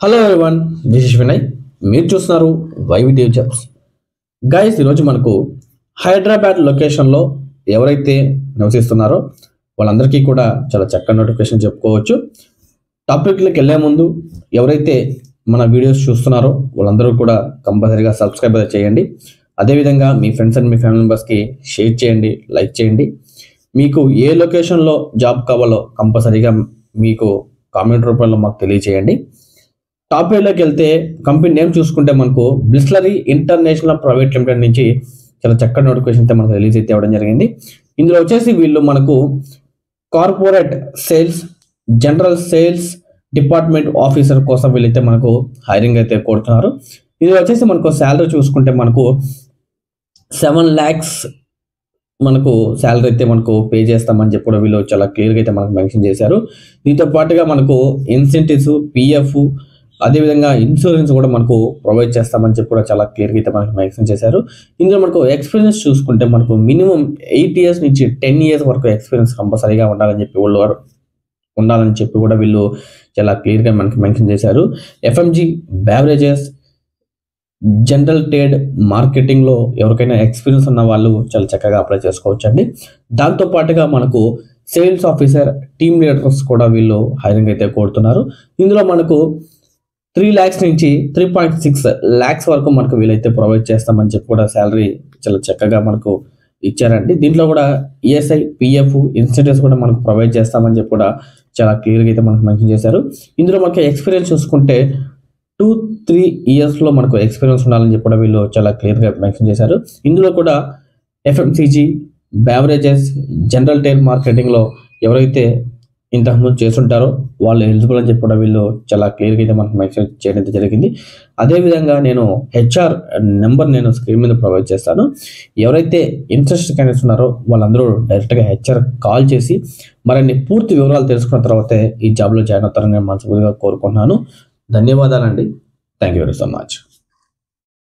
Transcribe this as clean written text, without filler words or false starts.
Hello everyone, this is Vinay. మీరు చూస్తున్నారు వైవిదేవ్ jobs. Guys, ఈరోజు మనకు హైదరాబాద్ లొకేషన్లో ఎవరైతే నివసిస్తున్నారో వాళ్ళందరికీ కూడా చాలా చక్కని నోటిఫికేషన్ చెప్పుకోవచ్చు. టాపిక్లకు వెళ్ళే ముందు ఎవరైతే మన వీడియోస్ చూస్తున్నారో వాళ్ళందరూ కూడా కంపల్సరీగా సబ్స్క్రైబ్ చేయండి. అదేవిధంగా మీ ఫ్రెండ్స్ అండ్ మీ ఫ్యామిలీ మెంబర్స్కి షేర్ చేయండి, లైక్ చేయండి. మీకు ఏ లొకేషన్లో జాబ్ కావాలో కంపల్సరీగా మీకు కామెంట్ రూపంలో మాకు తెలియజేయండి. టాపిక్లోకి వెళ్తే కంపెనీ నేమ్ చూసుకుంటే మనకు బ్లిస్లరీ ఇంటర్నేషనల్ ప్రైవేట్ లిమిటెడ్ నుంచి చాలా చక్కటి నోటిఫికేషన్ అయితే మనకు రిలీజ్ అయితే అవ్వడం జరిగింది. ఇందులో వచ్చేసి వీళ్ళు మనకు corporate sales, general sales department officer కోసం వీళ్ళైతే మనకు హైరింగ్ అయితే కోరుతున్నారు. ఇందులో వచ్చేసి మనకు శాలరీ చూసుకుంటే మనకు 7 lakhs మనకు శాలరీ అయితే మనకు పే చేస్తామని చెప్పి కూడా వీళ్ళు చాలా క్లియర్గా అయితే మనకు మెన్షన్ చేశారు. దీంతో పాటుగా మనకు ఇన్సెంటివ్స్, పిఎఫ్, అదేవిధంగా ఇన్సూరెన్స్ కూడా మనకు ప్రొవైడ్ చేస్తామని చెప్పి కూడా చాలా క్లియర్గా అయితే మనకు మెన్షన్ చేశారు. ఇందులో మనకు ఎక్స్పీరియన్స్ చూసుకుంటే మనకు మినిమం 8 years నుంచి 10 years వరకు ఎక్స్పీరియన్స్ కంపల్సరీగా ఉండాలని చెప్పి కూడా వీళ్ళు చాలా క్లియర్గా మనకి మెన్షన్ చేశారు. ఎఫ్ఎంజీ, బెవరేజెస్, జనరల్ ట్రేడ్, మార్కెటింగ్లో ఎవరికైనా ఎక్స్పీరియన్స్ ఉన్న వాళ్ళు చాలా చక్కగా అప్లై చేసుకోవచ్చు అండి. దాంతోపాటుగా మనకు సేల్స్ ఆఫీసర్, టీమ్ లీడర్స్ కూడా వీళ్ళు హైరింగ్ అయితే కోరుతున్నారు. ఇందులో మనకు 3 lakhs నుంచి 3.6 lakhs వరకు మనకు వీలైతే ప్రొవైడ్ చేస్తామని చెప్పి కూడా శాలరీ చాలా చక్కగా మనకు ఇచ్చారండి. దీంట్లో కూడా ఈఎస్ఐ, పిఎఫ్, ఇన్సెంటివ్స్ కూడా మనకు ప్రొవైడ్ చేస్తామని చెప్పి కూడా చాలా క్లియర్గా అయితే మనకు మెన్షన్ చేశారు. ఇందులో మనకి ఎక్స్పీరియన్స్ చూసుకుంటే 2-3 yearsలో మనకు ఎక్స్పీరియన్స్ ఉండాలని చెప్పి కూడా వీళ్ళు చాలా క్లియర్గా మెన్షన్ చేశారు. ఇందులో కూడా ఎఫ్ఎంసీజీ, బెవరేజెస్, జనరల్ ట్రేడ్, మార్కెటింగ్లో ఎవరైతే ఇంతకుముందు చేస్తుంటారో వాళ్ళు ఎలిజిబుల్ అని చెప్పి కూడా వీళ్ళు చాలా క్లియర్గా అయితే మనకు మెన్షన్ చేయడం జరిగింది. అదేవిధంగా నేను హెచ్ఆర్ నెంబర్ నేను స్క్రీన్ మీద ప్రొవైడ్ చేస్తాను. ఎవరైతే ఇంట్రెస్ట్ క్యాండిడేట్స్ ఉన్నారో వాళ్ళందరూ డైరెక్ట్గా హెచ్ఆర్ కాల్ చేసి మరిన్ని పూర్తి వివరాలు తెలుసుకున్న తర్వాతే ఈ జాబ్లో జాయిన్ అవుతారని నేను మనస్ఫూర్తిగా కోరుకుంటున్నాను. ధన్యవాదాలండి. Thank you very so much.